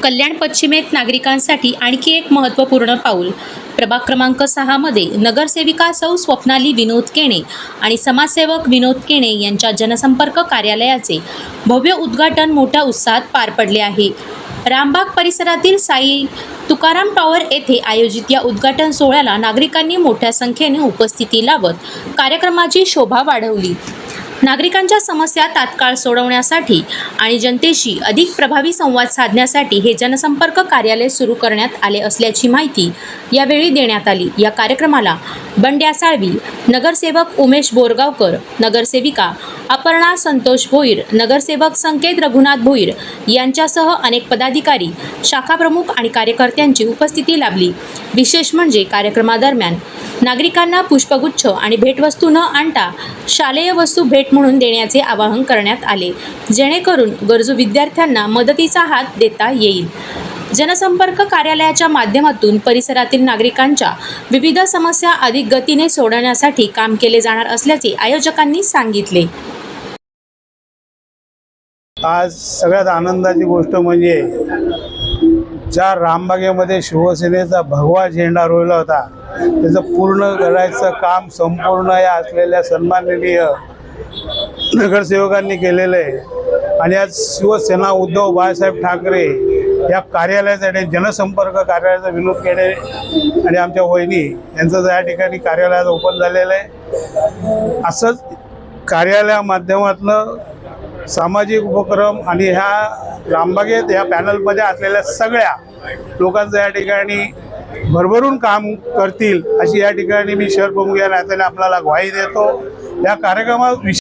कल्याण पश्चिमेत नागरिकांसाठी आणखी एक महत्त्वपूर्ण पाऊल. प्रभाग क्रमांक 6 मध्ये नगरसेविका सौ स्वप्नाली विनोद केणे आणि समाजसेवक विनोद केणे यांच्या जनसंपर्क कार्यालयाचे भव्य उद्घाटन मोठ्या उत्साहात पार पडले आहे. रामबाग परिसरातील साई तुकाराम टॉवर येथे आयोजित या उद्घाटन सोहळ्याला नागरिकांनी मोठ्या संख्येने उपस्थिती लावत कार्यक्रमाची शोभा वाढवली. नागरिकांच्या समस्या तात्काळ सोडवण्यासाठी आणि जनतेशी अधिक प्रभावी संवाद साधण्यासाठी हे जनसंपर्क कार्यालय सुरू करण्यात आले असल्याची माहिती यावेळी देण्यात आली. या कार्यक्रमाला बंड्या साळवी, नगरसेवक उमेश बोरगावकर, नगरसेविका अपर्णा संतोष भोईर, नगरसेवक संकेत रघुनाथ भोईर यांच्यासह अनेक पदाधिकारी, शाखाप्रमुख आणि कार्यकर्त्यांची उपस्थिती लाभली. विशेष म्हणजे कार्यक्रमादरम्यान नागरिकांना पुष्पगुच्छ आणि भेटवस्तू न आणता शालेय वस्तू भेट म्हणून देण्याचे आवाहन करण्यात आले, जेणेकरून गरजू विद्यार्थ्यांना मदतीचा हात देता येईल. जनसंपर्क कार्यालयाच्या माध्यमातून परिसरातील नागरिकांच्या विविध समस्या अधिक गतीने सोडवण्यासाठी काम केले जाणार असल्याचे आयोजकांनी सांगितले. आज सगळ्यात आनंदाची गोष्ट म्हणजे ज्या रामबागेमध्ये शिवसेनेचा भगवा झेंडा रोवला होता त्याचं पूर्ण करायचं काम संपूर्ण या असलेल्या सन्माननीय नगरसेवकांनी केलेलं आहे. आणि आज शिवसेना उद्धव बाळासाहेब ठाकरे या कार्यालयासाठी जनसंपर्क कार्यालयाचा विनोद केणे आणि आमच्या वहिनी यांचं या ठिकाणी कार्यालयात ओपन झालेलं आहे. असंच कार्यालया माध्यमातून सामाजिक उपक्रम आणि ह्या रामबागेत ह्या पॅनलमध्ये असलेल्या सगळ्या लोकांचं या ठिकाणी भरभरून काम करतील अशी या ठिकाणी मी शहर प्रमुख या नात्याने आपल्याला ग्वाही देतो. या कार्यक्रमात